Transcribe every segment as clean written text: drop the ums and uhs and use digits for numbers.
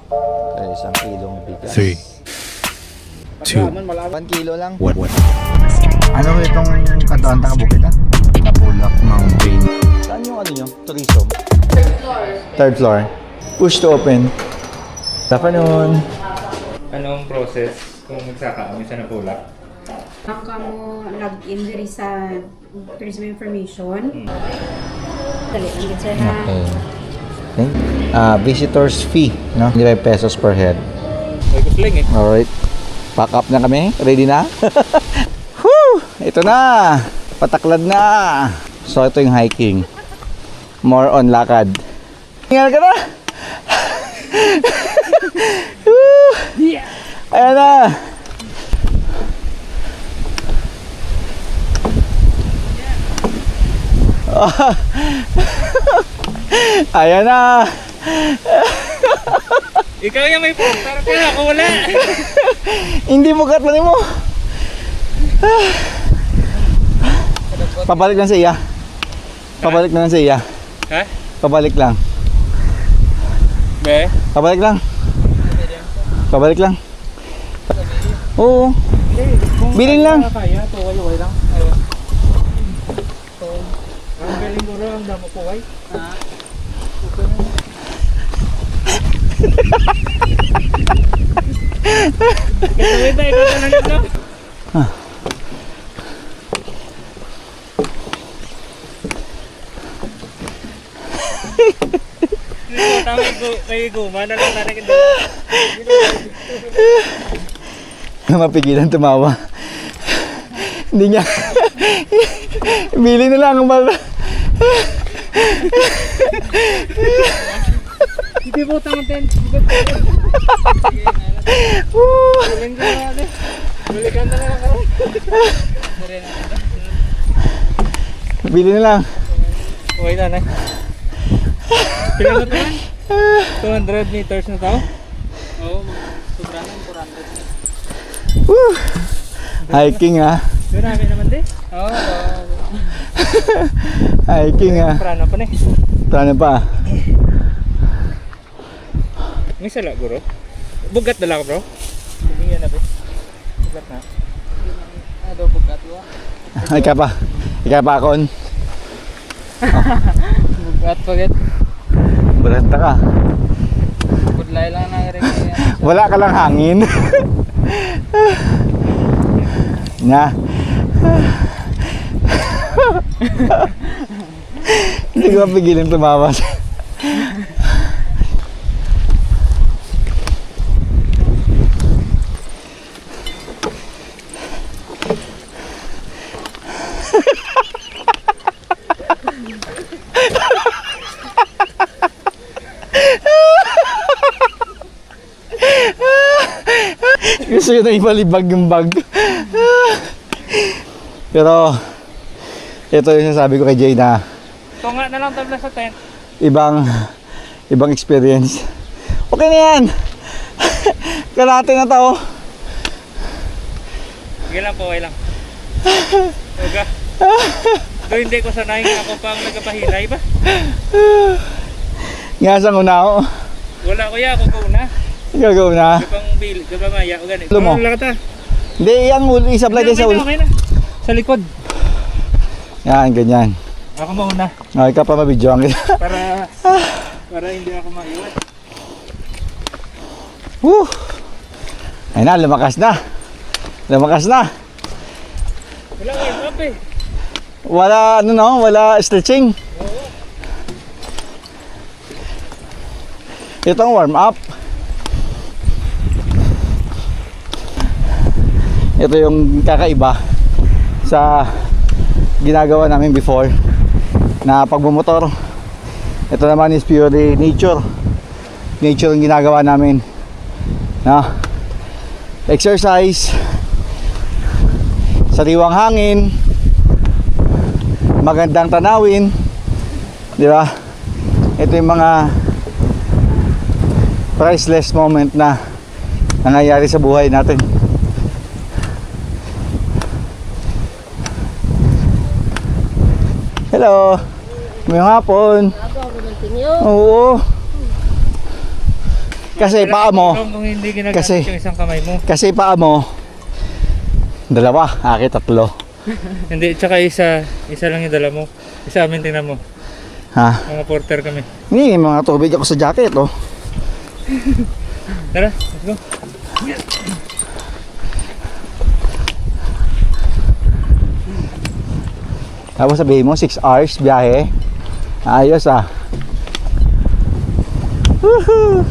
Ay, 1 kilong bigas. 3, 2, 1 kilo lang. 1. Ano itong kantaan bukid ha? Napulak Mountain. Saan yung ano nyo? Tourism? Third floor. Push to open. Afternoon. Anong process kung magsaka kami sa Napulak? Ang kamo log-in diri sa tourism information. Dali, ang gitsay na. Okay. Visitors fee, no? 5 pesos per head. May kusling eh. Alright. Pack up na kami. Ready na? Woo! Ito na. Pataklad na. So, ito yung hiking. More on lakad. Tingnan ka na. Woo! Ayan na. Ayan na. Ikaw yung may para ko na, ako wala. Hindi mo katlanin mo. Pabalik lang sa iya. Pabalik na lang sa iya. Ha? Pabalik lang. Be? Pabalik lang. Pabalik lang. Oo. Bilhin lang. Kaya, tuway-way lang. Ayun. So, ang galing mo rin, ang damo po ay. Ha? Kasawin tayo, ikaw na nito. Tama kayo guma na lang natin ito. Mapigilan tumawa. Hindi niya. Bili na lang ang bala. Hindi po tangan din. Galing ko na natin. Balikan na lang ako. Bili na lang. Okay na na. Pila na ito man? 200 meters na tao? Oo, sobra na 400. Woo! Hiking ha. Doon namin naman din? Oo. Hiking ha. Prana pa na eh. Plano pa. May sala bro? Bugat na lang bro? Hindi yan na ba? Bugat na. Ano bugat mo? Ika pa akon. Bugat pagat. Baranta ka. Budlay lang na rin. Wala ka lang hangin. Na. Hindi ko mapigilin tumawa. Gusto yun na ibalibag yung bag. Pero ito yung sasabi ko kay Jay na Tunga na lang tabla sa tent. ibang experience. Okay na yan. Kalahati na to. Sige lang po, okay lang. Uga. Doon hindi ko sanayin nga ako pang nagkapahilay ba? Nga sa una ako. Wala ko ya, ako ko una. Gagawin na. Kapang bil, kapang maya, o ganit. Alam mo? Wala ka ta. Hindi, yung isablay din sa ulo. Okay na. Sa likod. Yan, ganyan. Ako mauna. Okay ka pa mabidyoan kita. Para hindi ako maiwan. Woo! Ayun na, lumakas na. Lumakas na. Wala warm up eh. Wala, ano no, wala stretching. Ito ang warm up. Ito yung kakaiba sa ginagawa namin before na pagbumotor. Ito naman is purely nature. Nature yung ginagawa namin. Na exercise, sariwang hangin, magandang tanawin, di ba? Ito yung mga priceless moment na nangyayari sa buhay natin. Hello. May hapon. Oo. Kasi paa mo, Kung hindi ginagamit Kasi- yung isang kamay mo. kasi paa mo, dalawa, aki tatlo. Hindi, tsaka isa lang yung dala mo. Isa amin, tingnan mo. Ha? Mga porter kami. Hindi, mga tubig ako sa jacket, oh. Tara, let's go. Tapos sabihin mo, 6 hours biyahe. Ayos ah. Woohoo!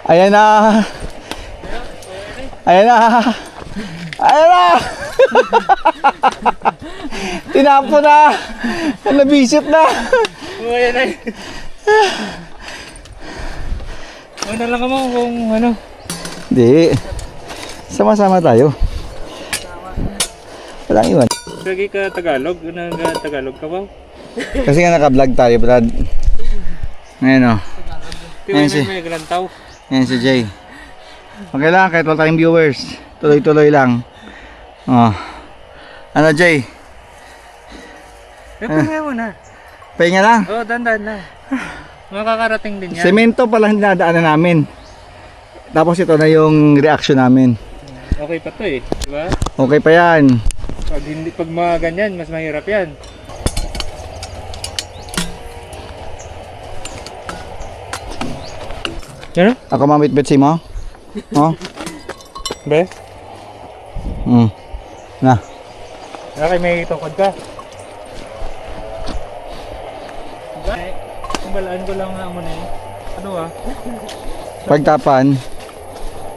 Ayan na. Ayan na. Ayan na. Tinapo na. Nabisit na. Oh, ayan ay. Ano lang mo kung ano. Hindi. Sama-sama tayo. Walang iwan. Lagi ka Tagalog? Nag-Tagalog ka ba? Kasi nga naka-vlog tayo, Brad. Ngayon o. Ayan si- May galantaw. Ayan si Jay. Okay lang, kahit wala tayong viewers. Tuloy-tuloy lang. Oh. Ano, Jay? Pahinga mo na. Pahinga lang. Oo, dandan lang. Makakarating din yan. Semento pa lang dinadaanan namin. Tapos ito na yung reaction namin. Okay pa to eh. Diba? Okay pa yan. Pag mga ganyan, mas mahirap yan. Yan o? Ako mamit-bit si mo. Oh. Be? Na. Okay, may tukod ka. Ay, balaan ko lang nga muna eh. Ano ah? Pagtapan.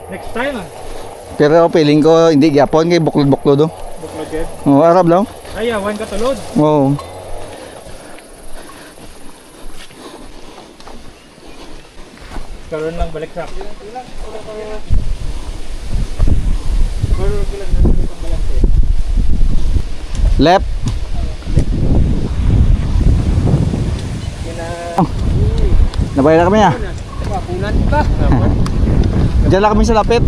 Next time ah. Pero feeling ko hindi gyapon kay buklod-buklod do. Buklod yan. Oh, Arab lang. Ay, awan ka tulod. Oo. Karoon lang balik sa. Karoon ko lang nandun ang balance eh. Left. Nabayad na kami ah. Papunan ka. Diyan lang kami sa lapit.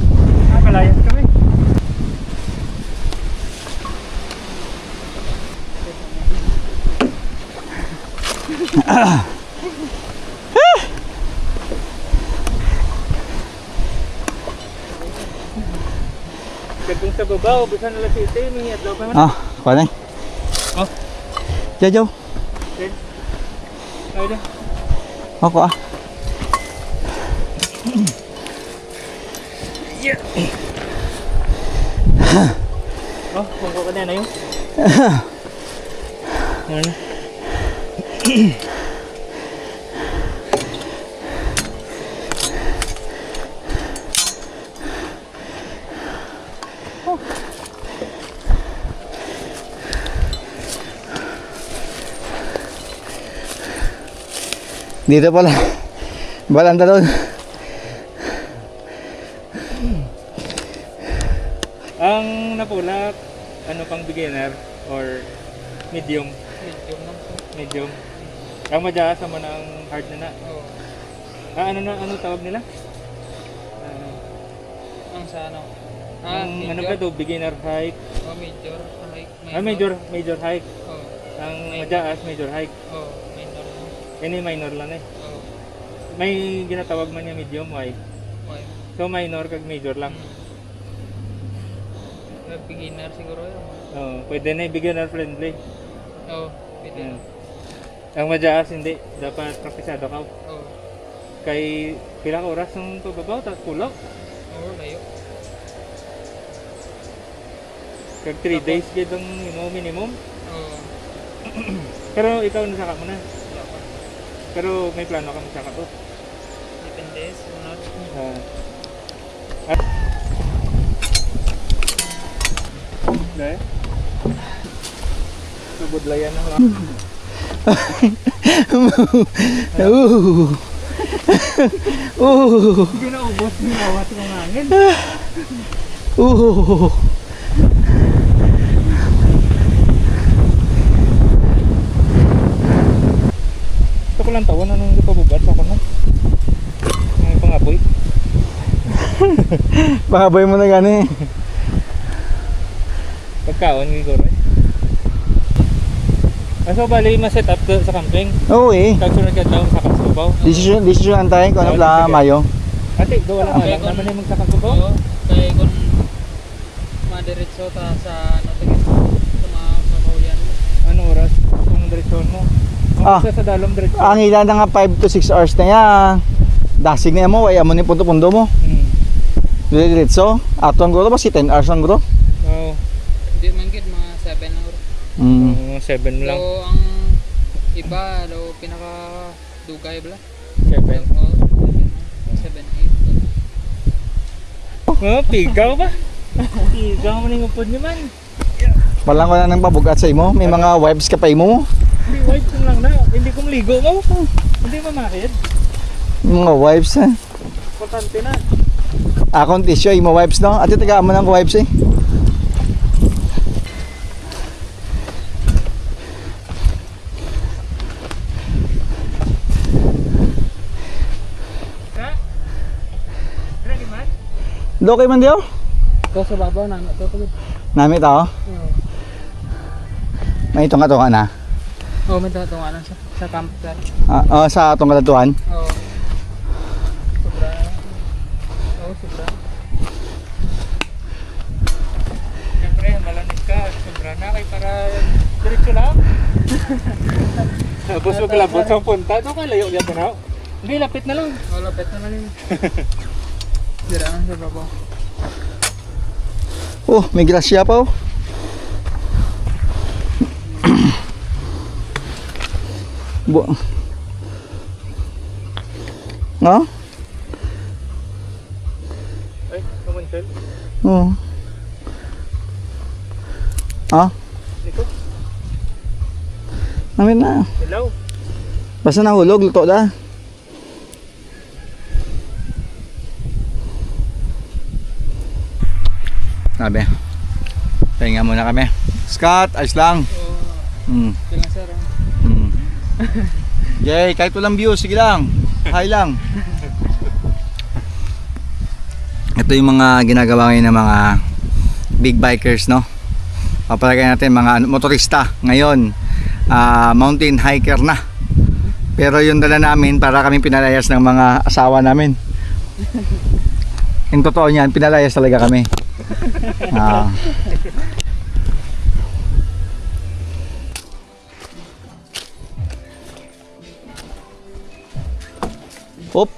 Kalayas kami. Kung sa baba, ubusan nila si Ite, may adlaw pa man. Ah, kuha na. Oh. Jajo. Ay na. Ako ah. Yeah. Oh, kung ka na yun. Ano? Dito pala. Balanda doon. Ang napulak, ano pang beginner or medium? Medium lang po. Medium. Ang madya sama na ang hard na na. Oo. Ano tawag nila? Ang sa ano? Ang ano ba to? Beginner hike? Oh, major hike. Major hike. Oh, Ang madyaas, major hike. oh, minor. Ini minor lang eh. Oh, May ginatawag man niya medium, why? why? So minor kag major lang. Beginner siguro yun. Oh, pwede na beginner friendly. Oh, beginner. Ang madyaas hindi, dapat praktisado ka. Oh, Kay pila ka oras ng pagbabaw tapos pull-up. oh, layo. Kag 3 days gid ang minimum. Oh, Pero ikaw nasaka mo na. wala pa. Pero may plano ka magsaka to. Depende sa not. Dahil? Nabudlayan na lang. Hindi na ubos yung awat ng hangin. ko lang tawon anong ipabugat ako na. Ang pangapoy. Pangaboy mo na gani. Pagkaon siguro eh. So bali ma-set up sa camping. Oo eh. Kagsunod ka daw sa Kasubaw. Desisyon antayin ko ano pala Mayo. Ate, do wala Okay, lang naman yung magsakasubaw. Oo. Kaya kung madiretso ta sa ano tingin sa mga kabayan. Ano oras kung direksyon mo? Ah. Sa dalom direksyon. Ang ilan na nga 5 to 6 hours na yan. Dasig na yan mo, ay amo ni punto-punto mo. Diretso. Aton ko ba si 10 hours ang bro? Oo. Hindi man gid mga 7 hours. Mm. 7 lang. So ang iba daw pinaka dugay bala. 7. Oo. 7 8. Oh, pigaw ba? Pigaw mo ning upod ni man. Walang wala nang pabugat sa imo. May mga wipes ka pa imo. Hindi white ko lang na. Hindi ko maligo mo. Hindi mamakit. Mga wipes eh. Importante na. Akong tissue, imo wipes no? Ate tagaan mo ng wipes eh. Ha? Ready man? Do kay man diyo? Ko sa babaw na to ko. Nami tao. May itong katungan na. Oh, may tatunganan sa camp sir. Sa atong kalatuan. Oo. Sobra. Oo, sobra. Siyempre, malanig ka. Sobra na kay para diretso lang. Tapos maglabot sa punta. Doon ka layo dito na. Hindi, lapit na lang. Oh, lapit na lang. Dira na sa babaw. Oh, may grasya pa oh. No? Ay, kamunsel. Oo. Dito. Namin na. Hello. Basta nahulog, luto da. Sabi. Pahinga muna kami. Scott, ayos lang. Oo. Hmm. Kailan sir? Hmm. Jay, kahit walang view, sige lang. Hi lang. Ito yung mga ginagawa ngayon ng mga big bikers, no? Papalagay natin mga motorista ngayon, mountain hiker na. Pero yung dala namin para kami pinalayas ng mga asawa namin. Yung totoo niyan, pinalayas talaga kami. Op.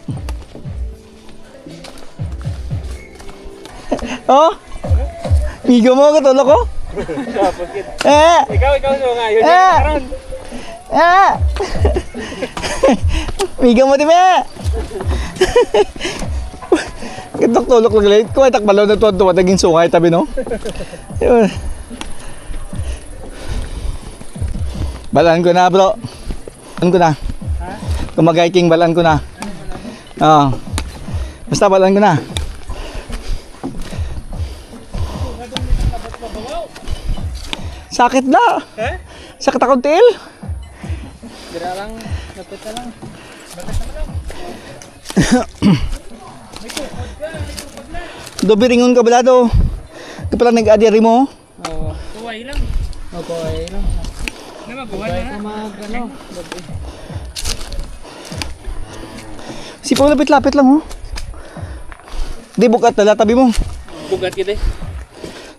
Oh. Migo mo katulog ko? Tapos yun. Eh. Ikaw so nga. Yun Eh. yung karon. Ah. Migo mo di ba? Gitok tulog lang late ko ay takbalaw na tuwa naging sungay tabi no. Yun. Balaan ko na bro. Balaan ko na. Kumagay king balaan ko na. Basta balaan ko na. Sakit na. Sakit akong tiil. Dira lang, lapit na lang. Dobiringon ka bala do. Kapala nag-adiri mo. Oo. Tuway lang. Opo, ay lang. Na mabuhay Kaya na. ka mag ano, gabi. Sipaw lapit-lapit lang oh. Di bukat tala tabi mo. Bugat kita eh.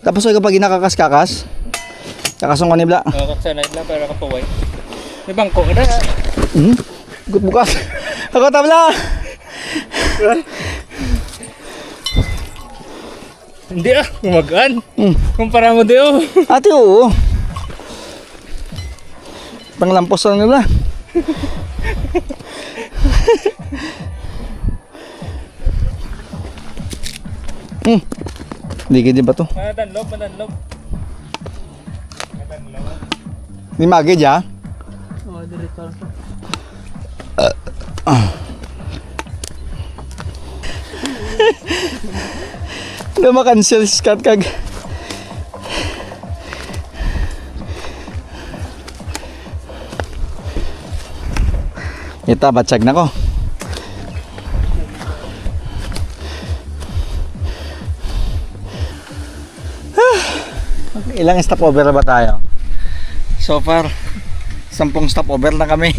Tapos ay kapag inakakas-kakas, kakasong kanibla. Kaksanay lang para kapuway. May bangko ka na. Gut bukas. Ako tabla. Hindi kumagaan. Kumpara mo diyo. Ate oo. Panglampos lang nila. Hindi ba to? Madanlog. Ni magi ja. Oo, diretso lang. Hindi makancel Scott kag. tabatsag na ko. Ilang stopover na ba tayo? So far, 10 stopover na kami.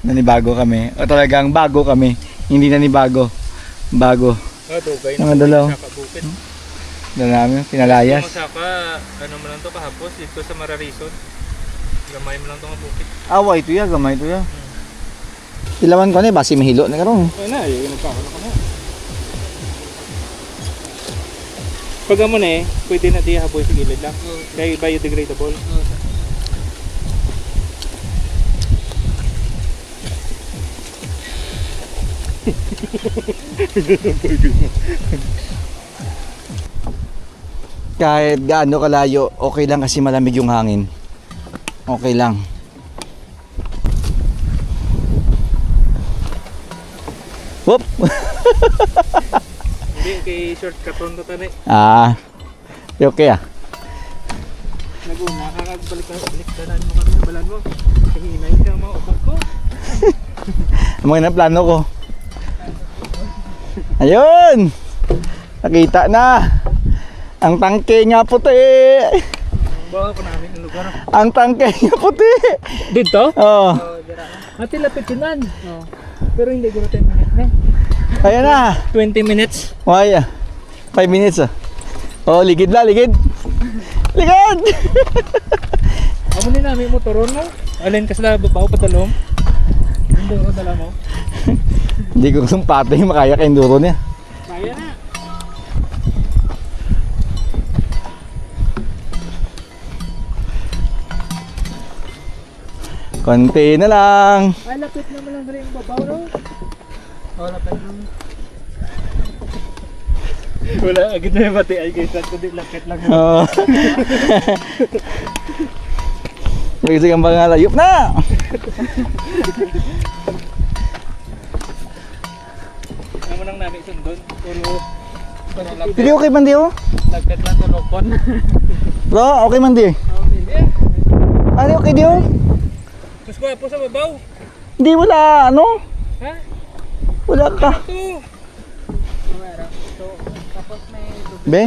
Nanibago kami. O talagang bago kami. Hindi nanibago. Bago. Dugay Mga dalaw. Dala namin, pinalayas. Masaka, ano mo lang to kahapos dito sa Mararison. Gamay mo lang to nga bukit. Awa ito ya, gamay ito ya. Ilawan ko na basi mahilo na karon. Ay na, yung nagkakaroon ka na. Pag mo na pwede na di haboy sa gilid lang. Kaya biodegradable. Kahit gaano kalayo, okay lang kasi malamig yung hangin. Okay lang. Whoop! Hindi, kay shortcut ron to tanay. Okay ah. Naguna, kakabalik ka na mo kami balan mo. Kahinay ka mga ubok ko. Ang mga plano ko. Ayun! Nakita na! Ang tangke nga puti! Bawa ko namin ang lugar. Ang tangke nga puti! Dito? Oh. Ati lapit yun. Pero hindi ko 10 minutes na. Ayan na! 20 minutes. Why 5 minutes ah. Oh, ligid na, ligid! Ligid! Amo ni namin motoron mo. Alin ka sa babaw padalom. Hindi ko dala mo. Hindi ko sumpatay makaya kay enduro niya. Kaya na. Konti na lang. Ay, lapit naman lang rin yung babaw, no? Oo, lapit naman. Wala, agad na yung bati ay guys, kundi lapit lang. Oo. Kasi kang mga layop na. Ano nang namin sundon? Puro Hindi okay man di oh. lapit lang sa lopon. Bro, okay man di. Ano okay di oh? Mas kuha po sa babaw. Hindi wala ano? Ha? Wala ka. Ito. Tapos may Be?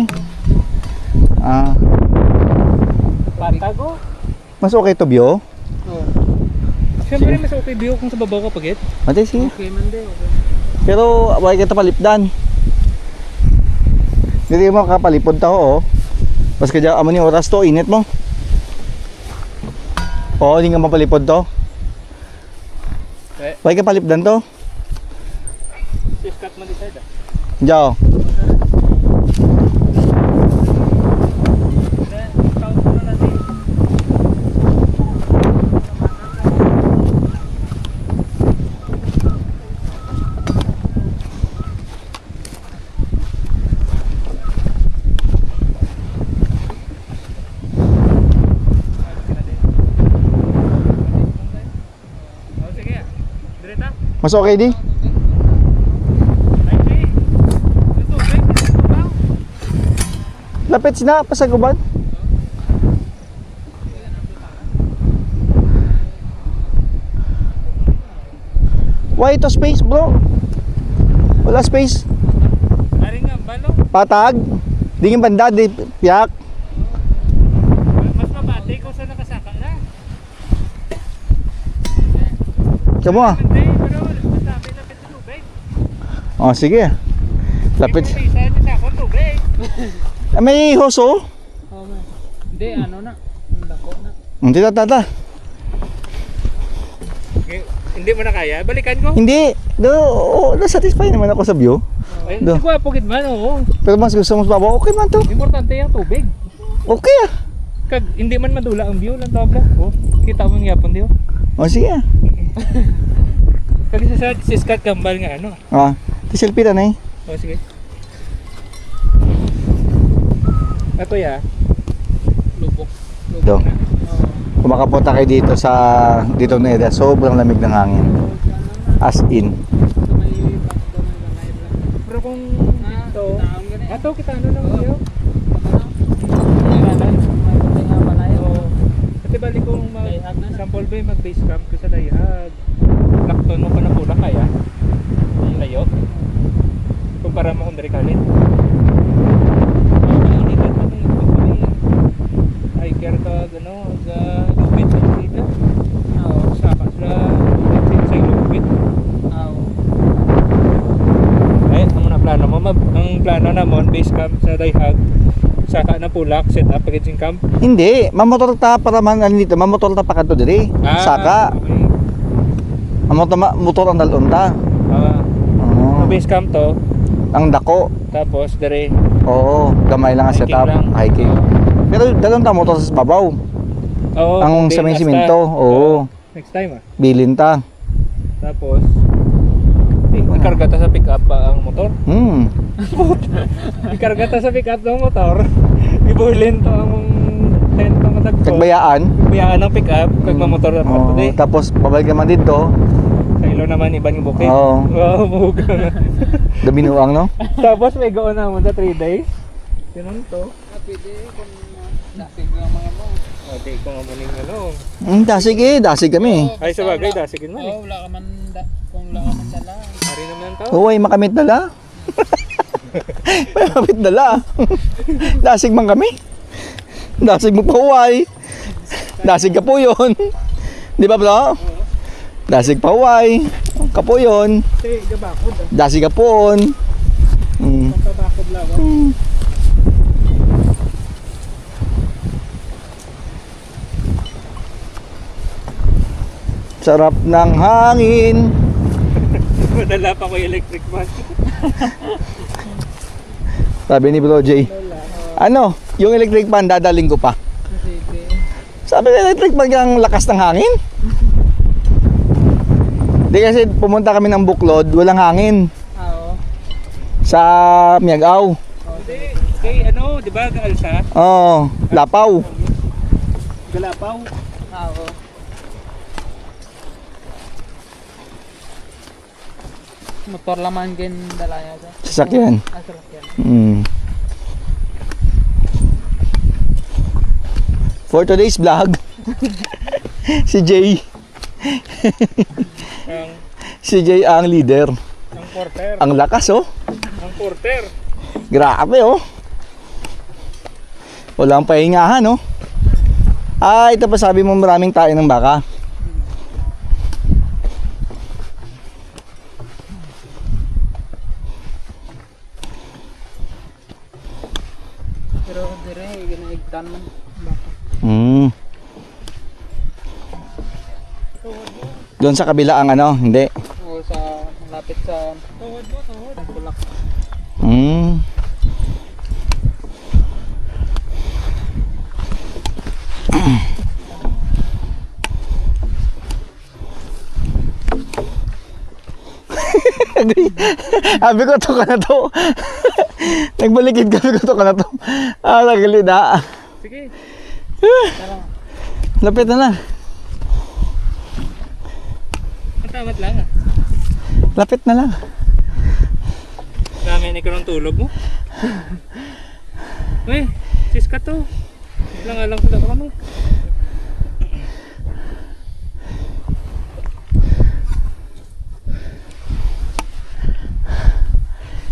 Patago. Mas okay to Bio? Siyempre mas okay view kung sa babaw ka pagit. Mati sige. okay man din. Okay. Pero wala kita palipdan. Hindi mo kapalipod tao oh. Mas kadya amo ni oras to init mo. Oo, hindi nga mapalipod to. Wala ka palipdan to. Cut mo decide ah. Diyo. Count mo na natin. Oh, sige ah. Direta. Mas okay di? Lapit sina pasaguban. Why ito space bro? Wala space. Aring nga, balo. Patag. Dingin banda di piyak. Mas mabati kung saan nakasaka na. Kamu ah. Hindi, pero masabi lapit sa tubig. Oh sige. Lapit. Hindi ko pisa sa akong tubig. May hoso. Oh, man. Hindi, ano na. Ang dako na. Hindi tata. Hindi mo na kaya, balikan ko. Hindi. Na-satisfy naman ako sa view. Ay, Do. hindi ko apugid man, oo. Pero mas gusto mo sa baba. Okay man to. Importante yung tubig. Okay ah. Kag hindi man madula ang view lang tabla. Oh, kita mo nga yapon diyo. Oh sige ah. Kag sa siskat kambal nga ano. Ah. Selfie na eh. Oh, sige. Ato ya. Lubok. Do. Kumakapunta kayo dito sa dito na area. Sobrang lamig ng hangin. As in. Pero kung dito, Taon gani. ato kita ano lang view. Balay. Kasi bali kung Dayhag na. sample ba mag-base camp ko sa Dayhag. Lakton mo pa na pula kaya? Layo? Kumpara mo kung dari kalit. Hindi ka pa na I care ka gano sa lupit ng sila. Saka sila sa lupit. Ay, ang mga plano mo, ang plano namon base camp sa Dayhag. Saka na pulak, set up packaging camp. Hindi, mamotor ta para man ano dito, mamotor ta pa kadto diri. Saka Okay. motor ang dalon ta. Sa base camp to, Ang dako. tapos dire Oo, gamay lang ang Hiking setup, lang. hiking. Pero dalon ta motor sa babaw. Oo, Ang okay, sa may basta. simento, oo. Next time Bilin ta. Tapos ikarga ta sa pick up ang motor. Ikarga ta sa pick up ng motor. Ibulin to ang tent ng matagpo. Kagbayaan. Bayaan ng pick up kag mamotor na Oo, today. tapos babalik naman dito. Sa ilo naman iban yung bukid. Oo. Wow, muga nga. Gabinuang no. Tapos may go na mo sa 3 days. Tinun to. Pwede kung dasig ang mga mo. Okay, kung amuning ano. Dasig kami. Ay sa bagay, dasigin man eh. Wala ka man kung wala ka man dala. Ari naman to. Huwag makamit dala. Makamit dala. Dasig man kami. Dasig mo pa huway. Dasig ka po yun. Di ba bro? Dasig pa huway. Ka po yun. Hey, gabakod ah. Dasig ka po yun. Pagkabakod lang. Sarap ng hangin. Madala pa ko yung electric fan. Sabi ni Bro J. Ano? Yung electric fan dadaling ko pa. Sige. Sabi ng electric fan ang lakas ng hangin. Di kasi pumunta kami ng Buklod, walang hangin. Oo. Sa Miagaw. Hindi, kay ano, di ba, Gaalsa? Oo, Lapaw. Galapaw. Oo. Motor laman gen dala niya sa. Sasakyan. Sasakyan. For today's vlog, si Jay. Ang, Si Jay ang leader. ang porter. Ang lakas oh. Ang porter. Grabe oh. Walang pahingahan oh. Ah, ito pa sabi mo maraming tayo ng baka. Pero dire ginaigtan man. Doon sa kabila ang ano, hindi. O sa malapit sa tuhod mo, tuhod. Ang bulak. Sabi ko to ka na to. Nagbalikid kami ko to ka na to. Ah, nagali na. Sige. Lapit na lang. Matamat lang ah. Lapit na lang. Dami na ikaw ng tulog mo. Uy, sis ka to. Lang sa dako mo.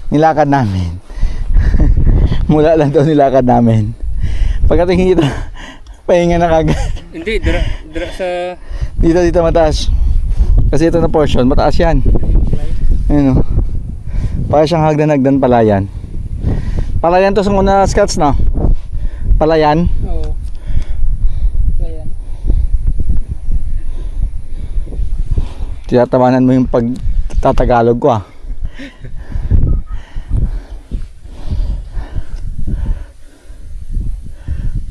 Nilakad namin. Mula lang daw nilakad namin. Pagkatingin kita, pahinga na kagad. Hindi, dira sa Dito mataas. Kasi ito na portion, mataas yan. Ayun o. Para siyang hagdan-hagdan palayan. Palayan to sa una Scouts no? Palayan. Oo. Ayan. Tiyatawanan mo yung pagtatagalog ko ah.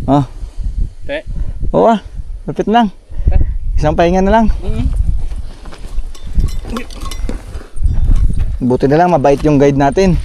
Ah. te. Oo ah. Lapit lang. Isang pahinga na lang. Buti na lang mabait yung guide natin.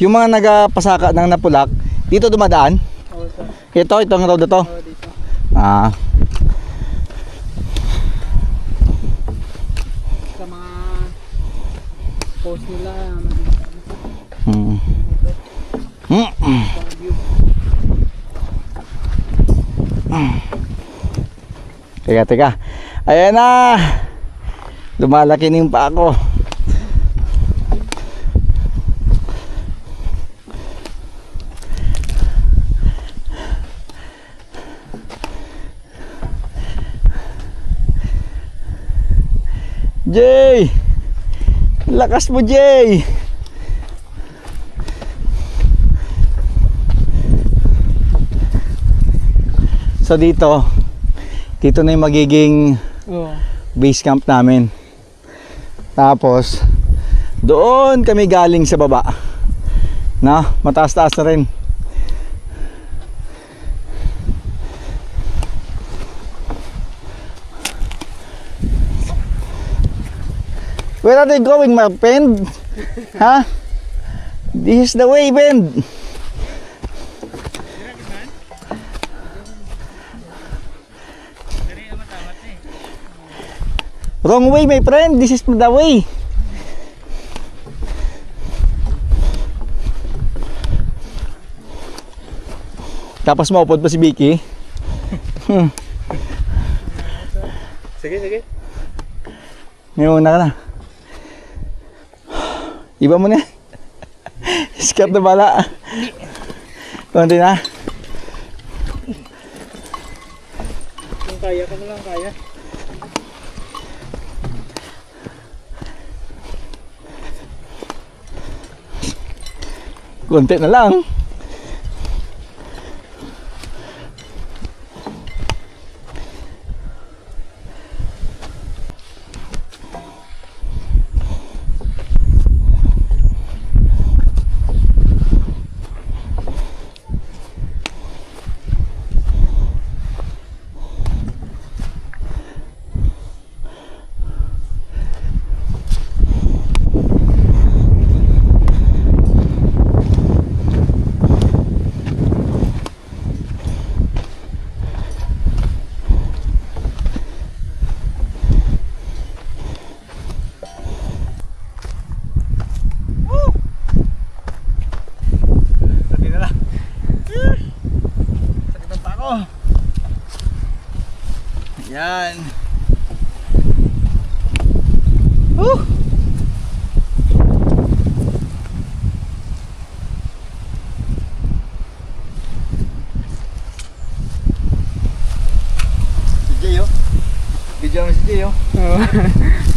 Yung mga nagapasaka ng Napulak, dito dumadaan? Oo, sir. Itong road na to? Oo, dito. Ah, Sa mga post nila, mm. Mm. view. Teka. Ayan na. Lumalaki na yung paa ko. Jay! Lakas mo, Jay! So dito na yung magiging Oo. base camp namin. Tapos doon kami galing sa baba. Na, mataas-taas na rin. Where are they going, my friend? Ha? This is the way, friend. Wrong way, my friend. This is the way. Tapos maupod pa si Vicky. Sige. May una ka na. Iba mo na. Skat na bala. Konti na. Kung kaya ka mo lang, kaya. Konti na lang. Yan. Si Jay, oh. Video mo si Jay, oh. Oo.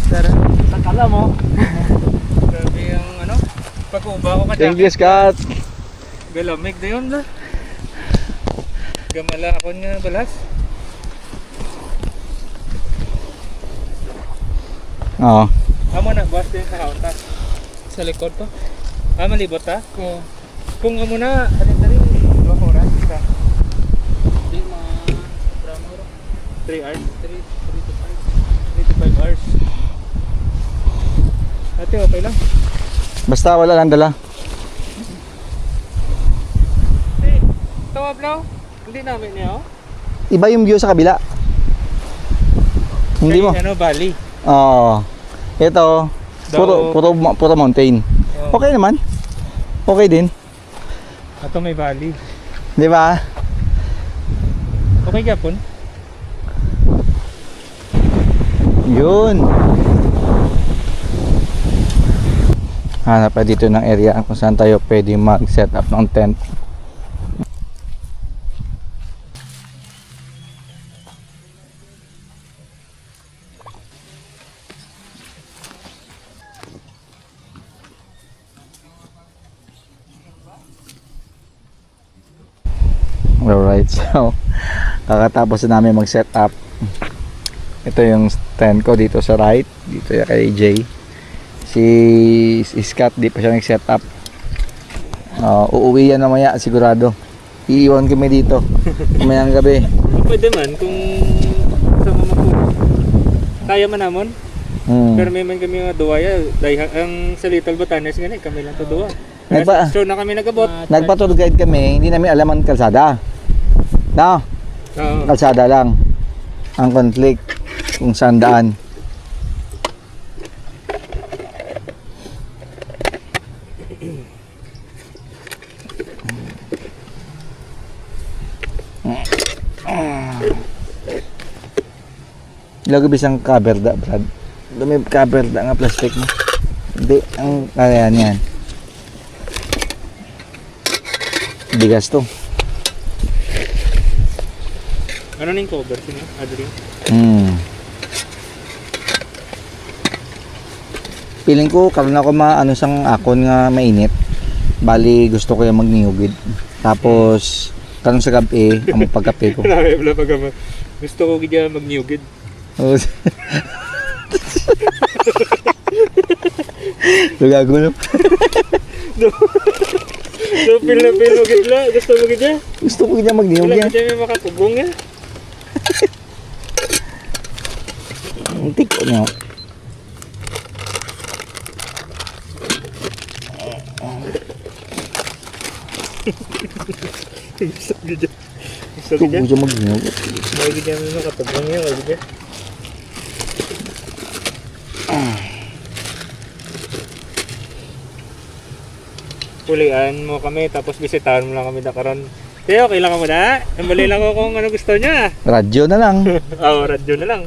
Tara. Sakala mo. Grabe yung ano, pag-uba ko ka Thank you, Scott. galamig na yun la. Gamala ako nga balas. Oo. Amo na, buwas din sa kauntas. Sa likod to. Malibot ha? Oo. Kung amo na, alin-alin, 2 oras ka. Di mga drama ro. 3 hours? 3 to 3 to 5 hours. Ate, okay lang. Basta wala lang dala. Hey, tawab lang. Hindi namin niya, oh. Iba yung view sa kabila. Hindi mo. Kay, ano, Bali. Oo. Ito, puro mountain. Oh. Okay naman. Okay din. Ito may Bali. Di ba? Okay kapon. Yun. Hanap pa dito ng area kung saan tayo pwede mag-set up ng tent. Alright, so kakatapos na namin mag-set up. Ito yung tent ko dito sa right, dito yung kay Jay. Si Scott di pa siya nag-set up. Uuwi yan mamaya sigurado. Iiwan kami dito mamayang gabi. Pwede man kung sa mga po. Kaya man namon. Pero may man kami mga duwaya. Dahil ang sa Little Batanes nga kami lang to duwa. Nagpa, So na kami nagabot. nagpa-tour guide kami, hindi namin alam ang kalsada. No, Oo. kalsada lang ang conflict kung saan daan. Lago bisang cover da, Brad. May cover da nga plastic mo. Hindi, ang kaya niyan. Bigas to. Ano na yung cover? Sino? Adrian? Feeling ko karon ako maano sang akon nga mainit. Bali gusto ko yung magniyugid. Tapos karon sa gabi amo pagkape ko. Wala pa ka. Gusto ko gidya mag-newgid. Lugago na. So, feel na feel mo gidla. Gusto mo gidya? Gusto ko niya magniyog Wala yan. gidya may makatugong ya. Ang tiko niya. Gusto gidya. Gusto Gusto ko gidya. siya magniyog. May gidya may makatugong ya. May gidya. Pulian mo kami tapos bisitahan mo lang kami dakaron. Kaya okay lang mo na. Nambali lang ako kung ano gusto niya. Radyo na lang. Oo, radyo na lang.